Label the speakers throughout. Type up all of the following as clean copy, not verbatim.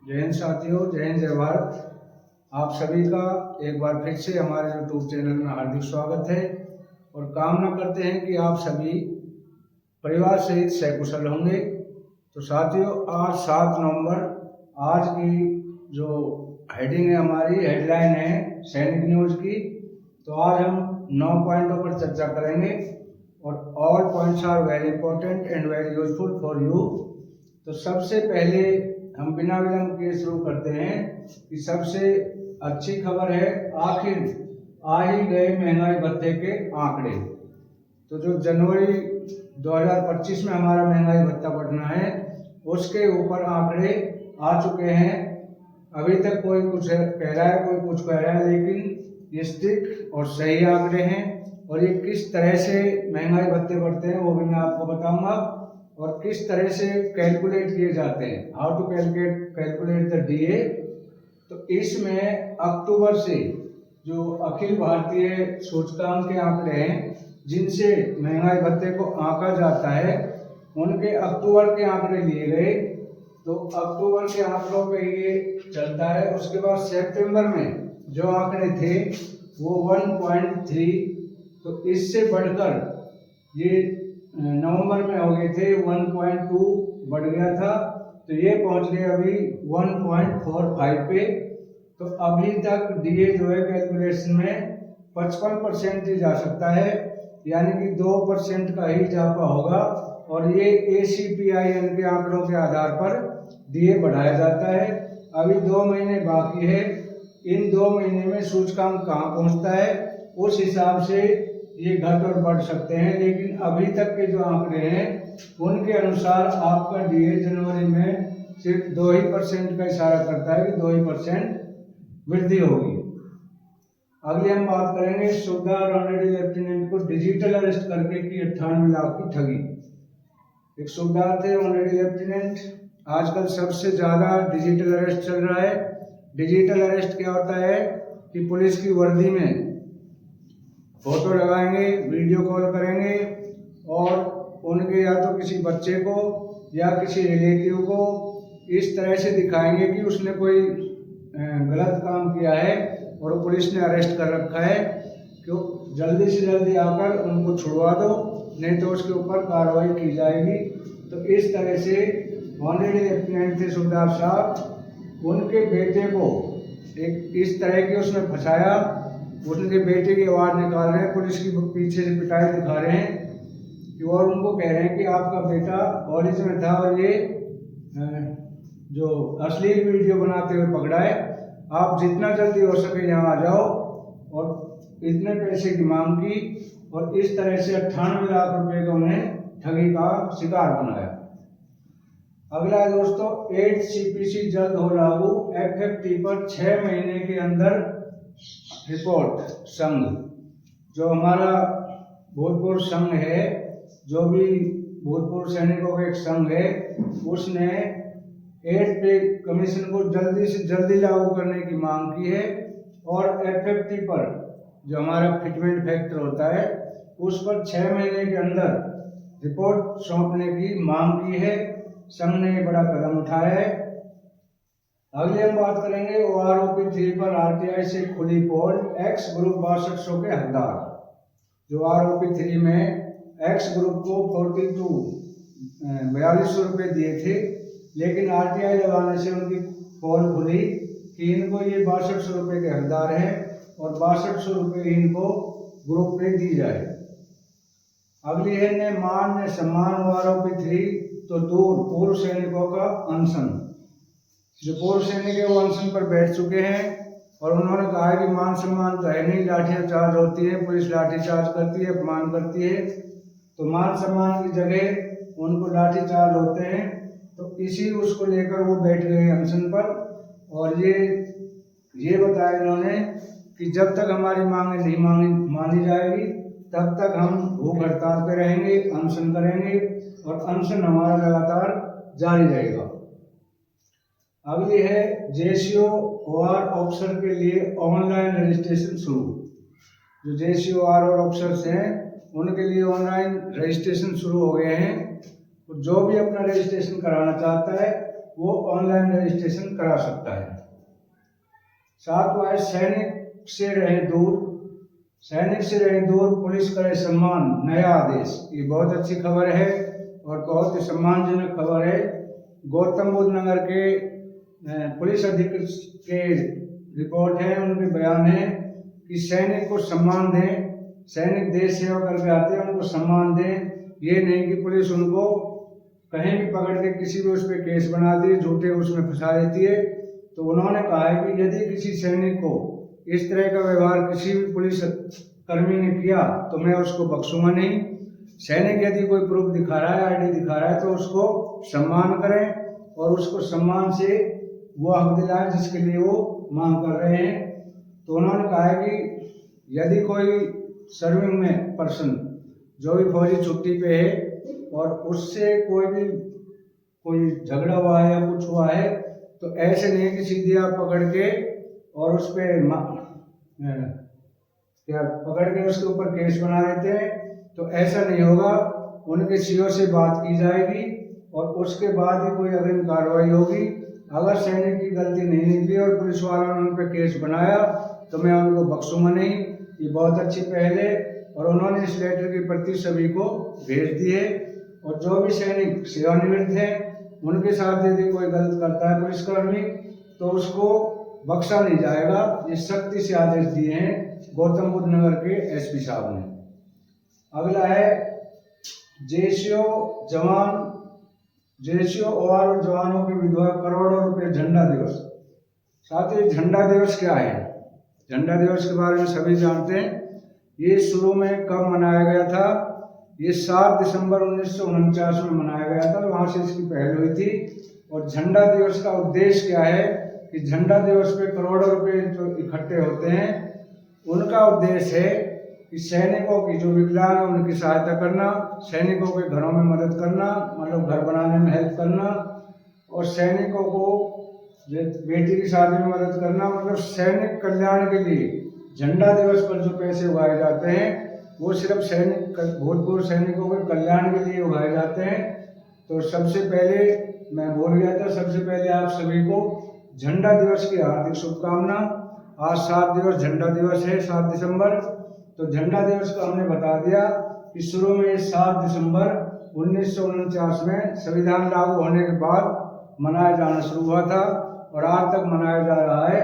Speaker 1: जय हिंद साथियों, जय हिंद, जय भारत। आप सभी का एक बार फिर से हमारे यूट्यूब चैनल में हार्दिक स्वागत है और कामना करते हैं कि आप सभी परिवार सहित सकुशल होंगे। तो साथियों, आज 7 नवंबर, आज की जो हेडिंग है, हमारी हेडलाइन है सैनिक न्यूज़ की। तो आज हम 9 पॉइंटों पर चर्चा करेंगे और all points are very important and very useful for you. तो सबसे पहले हम बिना विलंब के शुरू करते हैं कि सबसे अच्छी खबर है, आखिर आ ही गए महंगाई भत्ते के आंकड़े। तो जो जनवरी 2025 में हमारा महंगाई भत्ता बढ़ना है, उसके ऊपर आंकड़े आ चुके हैं। अभी तक कोई कुछ कह रहा है, कोई कुछ कह रहा है, लेकिन ये स्ट्रिक्ट और सही आंकड़े हैं। और ये किस तरह से महंगाई भत्ते बढ़ते हैं वो भी मैं आपको बताऊंगा, और किस तरह से कैलकुलेट किए जाते हैं, how to calculate the DA. तो इसमें अक्टूबर से जो अखिल भारतीय सूचकांक के आंकड़े हैं, जिनसे महंगाई भत्ते को आंका जाता है, उनके अक्टूबर के आंकड़े लिए गए। तो अक्टूबर के आंकड़ों पे ये चलता है। उसके बाद सितंबर में जो आंकड़े थे वो 1.3, तो इससे बढ़कर ये नवंबर में हो गए थे 1.2, बढ़ गया था। तो ये पहुंच गए अभी 1.45 पे। तो अभी तक डीए जो है कैलकुलेशन में 55% ही जा सकता है, यानी कि 2% का ही इजाफा होगा। और ये ACPIN के आंकड़ों के आधार पर डीए बढ़ाया जाता है। अभी 2 महीने बाकी है। इन 2 महीने में सूचकांक कहाँ पहुंचता है, उस हिसाब से ये घट और बढ़ सकते हैं। लेकिन अभी तक के जो आंकड़े हैं उनके अनुसार आपका डीए जनवरी में सिर्फ 2% का इशारा करता है कि 2% वृद्धि होगी। अगली हम बात करेंगे, सूबेदार ऑनरेडी लेफ्टिनेंट को डिजिटल अरेस्ट करके की 98 लाख की ठगी। एक सूबेदार थे ऑनरेडी लेफ्टिनेंट, आजकल सबसे ज्यादा डिजिटल अरेस्ट चल रहा है। डिजिटल अरेस्ट क्या होता है कि पुलिस की वर्दी में फोटो लगाएंगे, वीडियो कॉल करेंगे और उनके या तो किसी बच्चे को या किसी रिलेटिव को इस तरह से दिखाएंगे कि उसने कोई गलत काम किया है और पुलिस ने अरेस्ट कर रखा है, क्यों जल्दी से जल्दी आकर उनको छुड़वा दो, नहीं तो उसके ऊपर कार्रवाई की जाएगी। तो इस तरह से ऑनरेडी लेफ्टिनेंट थे सूबेदार साहब, उनके बेटे को एक इस तरह की उसने फंसाया। उनके बेटे की आवाज़ निकाल रहे हैं, पुलिस की पीछे से पिटाई दिखा रहे हैं कि, और उनको कह रहे हैं कि आपका बेटा कॉलेज में था और ये जो अश्लील वीडियो बनाते हुए पकड़ा है, आप जितना जल्दी हो सके यहाँ आ जाओ। और इतने पैसे की मांग की और इस तरह से 98 लाख रुपए का उन्हें ठगी का शिकार बनाया। अगला है दोस्तों, 8 CPC जल्द हो लागू, FFT पर 6 महीने के अंदर रिपोर्ट। संघ, जो हमारा भूतपूर्व संघ है, जो भी भूतपूर्व सैनिकों का एक संघ है, उसने 8 पे कमीशन को जल्दी से जल्दी लागू करने की मांग की है। और FFT पर जो हमारा फिटमेंट फैक्टर होता है, उस पर 6 महीने के अंदर रिपोर्ट सौंपने की मांग की है। संघ ने बड़ा कदम उठाया है। अगले हम बात करेंगे OROP 3 पर RTI से खुली पोल, एक्स ग्रुप 6200 के हकदार। जो ROP 3 में एक्स ग्रुप को 4200 रुपये दिए थे, लेकिन RTI लगाने से उनकी पोल खुली कि इनको ये 6200 रुपये के हकदार हैं और 6200 रुपये इनको ग्रुप पे दी जाए। अगली है ने मान ने सम्मान OROP 3 तो दूर पूर्व सैनिकों का अनशन। जो पूर्व सैनिक है वो अनशन पर बैठ चुके हैं और उन्होंने कहा है कि मान सम्मान तो है नहीं, लाठीचार्ज होती है, पुलिस लाठीचार्ज करती है, अपमान करती है, तो मान सम्मान की जगह उनको लाठीचार्ज होते हैं। तो इसी उसको लेकर वो बैठ गए अनशन पर। और ये बताया इन्होंने कि जब तक हमारी मांगे नहीं मानी जाएगी, तब तक हम भूख हड़ताल पे रहेंगे, अनशन करेंगे और अनशन हमारा लगातार जारी रहेगा। अगली है JCO OR ऑफिसर के लिए ऑनलाइन रजिस्ट्रेशन शुरू। जो JCO OR ऑफिसर्स हैं उनके लिए ऑनलाइन रजिस्ट्रेशन शुरू हो गए हैं। तो जो भी अपना रजिस्ट्रेशन कराना चाहता है वो ऑनलाइन रजिस्ट्रेशन करा सकता है। सातवां है सैनिक से रहे दूर, सैनिक से रहे दूर पुलिस करे सम्मान, नया आदेश। ये बहुत अच्छी खबर है और बहुत ही सम्मानजनक खबर है। गौतम बुद्ध नगर के पुलिस अधीक्षक के रिपोर्ट है, उनके बयान है कि सैनिक को सम्मान दें, सैनिक देश सेवा करके आते हैं, उनको सम्मान दें। ये नहीं कि पुलिस उनको कहीं भी पकड़ के किसी भी उस पर केस बना दी, झूठे उसमें फंसा देती है। तो उन्होंने कहा है कि यदि किसी सैनिक को इस तरह का व्यवहार किसी भी पुलिस कर्मी ने किया तो मैं उसको बख्शूंगा नहीं। सैनिक यदि कोई प्रूफ दिखा रहा है, आईडी दिखा रहा है, तो उसको सम्मान करें और उसको सम्मान से वो हक दिलाएं जिसके लिए वो मांग कर रहे हैं। तो उन्होंने कहा है कि यदि कोई सर्विंग में पर्सन जो भी फौजी छुट्टी पे है और उससे कोई झगड़ा हुआ है या कुछ हुआ है, तो ऐसे नहीं कि सीधे आप पकड़ के और उस पर पकड़ के उसके ऊपर केस बना देते हैं। तो ऐसा नहीं होगा, उनके सीओ से बात की जाएगी और उसके बाद ही कोई अग्रिम कार्रवाई होगी। अगर सैनिक की गलती नहीं निकली और पुलिस वालों ने उन पर केस बनाया तो मैं उनको बख्शूंगा नहीं। ये बहुत अच्छी पहल है और उन्होंने इस लेटर की प्रति सभी को भेज दी है। और जो भी सैनिक सेवानिवृत्त है उनके साथ यदि कोई गलत करता है पुलिसकर्मी तो उसको बख्शा नहीं जाएगा। ये सख्ती से आदेश दिए हैं गौतम बुद्ध नगर के एसपी साहब ने। अगला है जेसीओ और जवानों की विधवा करोड़ों रुपए झंडा दिवस। साथ ही झंडा दिवस क्या है? झंडा दिवस के बारे में सभी जानते हैं। ये शुरू में कब मनाया गया था? ये 7 दिसंबर 1949 में मनाया गया था, वहाँ से इसकी पहल हुई थी। और झंडा दिवस का उद्देश्य क्या है कि झंडा दिवस पे करोड़ों रुपए जो इकट्ठे होते हैं उनका उद्देश्य है कि सैनिकों की जो विकलांग है उनकी सहायता करना, सैनिकों के घरों में मदद करना, मतलब घर बनाने में हेल्प करना, और सैनिकों को बेटी की शादी में मदद करना। मतलब सैनिक कल्याण के लिए झंडा दिवस पर जो पैसे उगाए जाते हैं वो सिर्फ भूतपूर्व सैनिकों के कल्याण के लिए उगाए जाते हैं। तो सबसे पहले मैं बोल गया था, सबसे पहले आप सभी को झंडा दिवस की हार्दिक शुभकामना। आज 7 दिवस झंडा दिवस है, 7 दिसंबर। तो झंडा दिवस को हमने बता दिया कि शुरू में 7 दिसंबर 1949 में संविधान लागू होने के बाद मनाया जाना शुरू हुआ था और आज तक मनाया जा रहा है।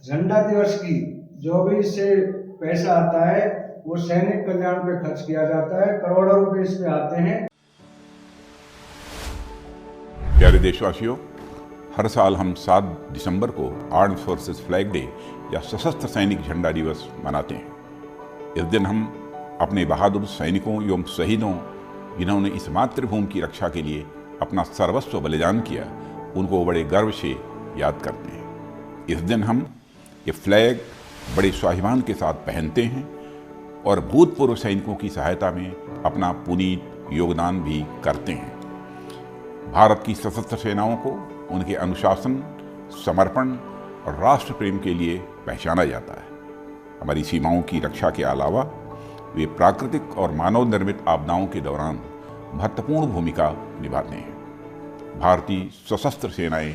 Speaker 1: झंडा दिवस की जो भी इससे पैसा आता है वो सैनिक कल्याण पे खर्च किया जाता है, करोड़ों रुपए इस पे आते हैं।
Speaker 2: प्यारे देशवासियों, हर साल हम 7 दिसंबर को आर्म्ड फोर्सेस फ्लैग डे या सशस्त्र सैनिक झंडा दिवस मनाते हैं। इस दिन हम अपने बहादुर सैनिकों एवं शहीदों जिन्होंने इस मातृभूमि की रक्षा के लिए अपना सर्वस्व बलिदान किया, उनको बड़े गर्व से याद करते हैं। इस दिन हम ये फ्लैग बड़े स्वाभिमान के साथ पहनते हैं और भूतपूर्व सैनिकों की सहायता में अपना पुनीत योगदान भी करते हैं। भारत की सशस्त्र सेनाओं को उनके अनुशासन, समर्पण और राष्ट्र प्रेम के लिए पहचाना जाता है। हमारी सीमाओं की रक्षा के अलावा वे प्राकृतिक और मानव निर्मित आपदाओं के दौरान महत्वपूर्ण भूमिका निभाते हैं। भारतीय सशस्त्र सेनाएं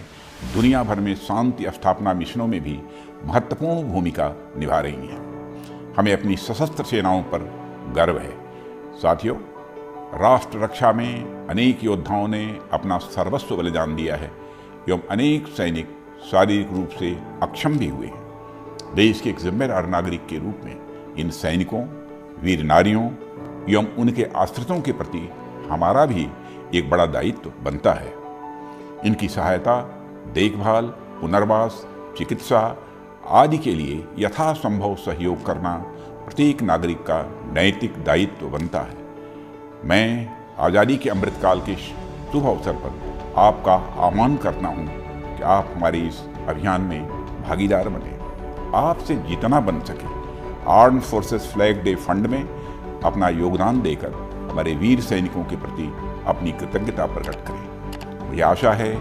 Speaker 2: दुनिया भर में शांति स्थापना मिशनों में भी महत्वपूर्ण भूमिका निभा रही हैं। हमें अपनी सशस्त्र सेनाओं पर गर्व है। साथियों, राष्ट्र रक्षा में अनेक योद्धाओं ने अपना सर्वस्व बलिदान दिया है एवं अनेक सैनिक शारीरिक रूप से अक्षम भी हुए हैं। देश के एक जिम्मेदार नागरिक के रूप में इन सैनिकों, वीर नारियों एवं उनके आश्रितों के प्रति हमारा भी एक बड़ा दायित्व बनता है। इनकी सहायता, देखभाल, पुनर्वास, चिकित्सा आदि के लिए यथासंभव सहयोग करना प्रत्येक नागरिक का नैतिक दायित्व बनता है। मैं आज़ादी के अमृतकाल के शुभ अवसर पर आपका आह्वान करता हूँ कि आप हमारे इस अभियान में भागीदार बने। आपसे जितना बन सके armed forces flag day fund में अपना योगदान देकर हमारे वीर सैनिकों के प्रति अपनी कृतज्ञता प्रकट करें। मुझे आशा है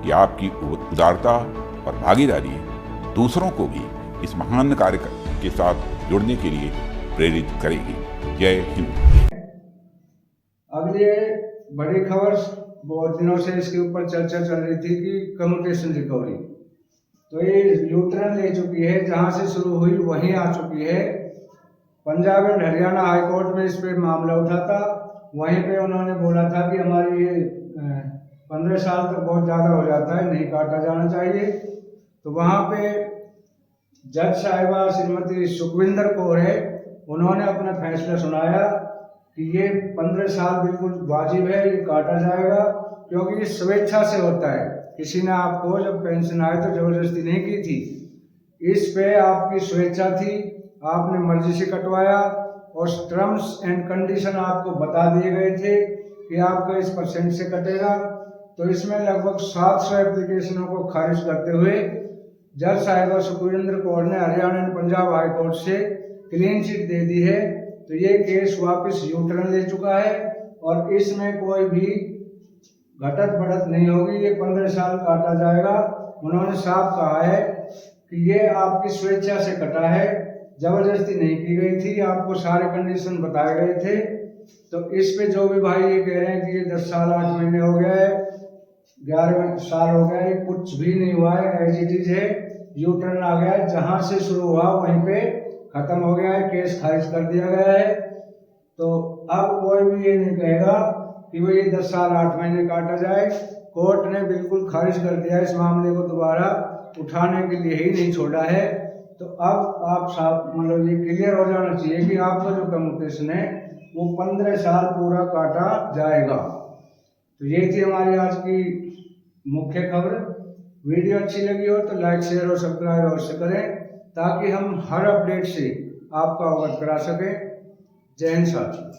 Speaker 2: कि आपकी उदारता और भागीदारी दूसरों को भी इस महान कार्य के साथ जुड़ने के लिए प्रेरित करेगी। जय हिंद।
Speaker 1: अगली बड़ी खबर बहुत दिनों से इसके ऊपर चर्चा चल रही थी कि कम्यूटेशन रिकवरी, तो ये यूटर्न ले चुकी है, जहां से शुरू हुई वहीं आ चुकी है। Punjab and Haryana high court में इस पे मामला उठा था, वहीं पे उन्होंने बोला था कि हमारी ये 15 साल तक बहुत ज़्यादा हो जाता है, नहीं काटा जाना चाहिए। तो वहाँ पे जज साहिबा श्रीमती सुखविंदर कौर है, उन्होंने अपना फैसला सुनाया कि ये 15 साल बिल्कुल वाजिब है, ये काटा जाएगा, क्योंकि ये स्वेच्छा से होता है। किसी ने आपको जब पेंशन आए तो जबरदस्ती नहीं की थी, इस पे आपकी स्वेच्छा थी, आपने मर्जी से कटवाया और टर्म्स एंड कंडीशन आपको बता दिए गए थे कि आपका इस परसेंट से कटेगा। तो इसमें लगभग 700 एप्लीकेशनों को खारिज करते हुए जज साहिबा सुखविंदर कौर ने Haryana and Punjab high court से क्लीन चिट दे दी है। तो ये केस वापस यूटर्न ले चुका है और इसमें कोई भी घटत बढ़त नहीं होगी, ये 15 साल काटा जाएगा। उन्होंने साफ कहा है कि ये आपकी स्वेच्छा से कटा है, जबरदस्ती नहीं की गई थी, आपको सारे कंडीशन बताए गए थे। तो इस पे जो भी भाई ये कह रहे हैं कि ये 10 साल 8 महीने हो गया है, 11 साल हो गया है, कुछ भी नहीं हुआ है, एज इट इज है, यूटर्न आ गया है, जहां से शुरू हुआ वहीं पे खत्म हो गया है, केस खारिज कर दिया गया है। तो अब कोई भी ये नहीं कहेगा कि वो ये 10 साल 8 महीने काटा जाए। कोर्ट ने बिल्कुल खारिज कर दिया, इस मामले को दोबारा उठाने के लिए ही नहीं छोड़ा है। तो अब आप साफ मतलब ये क्लियर हो जाना चाहिए कि आपका जो कम्यूटेशन है वो 15 साल पूरा काटा जाएगा। तो ये थी हमारी आज की मुख्य खबर। वीडियो अच्छी लगी हो तो लाइक शेयर और सब्सक्राइब अवश्य करें, ताकि हम हर अपडेट से आपका अवगत करा सकें। जय हिंद साथियों।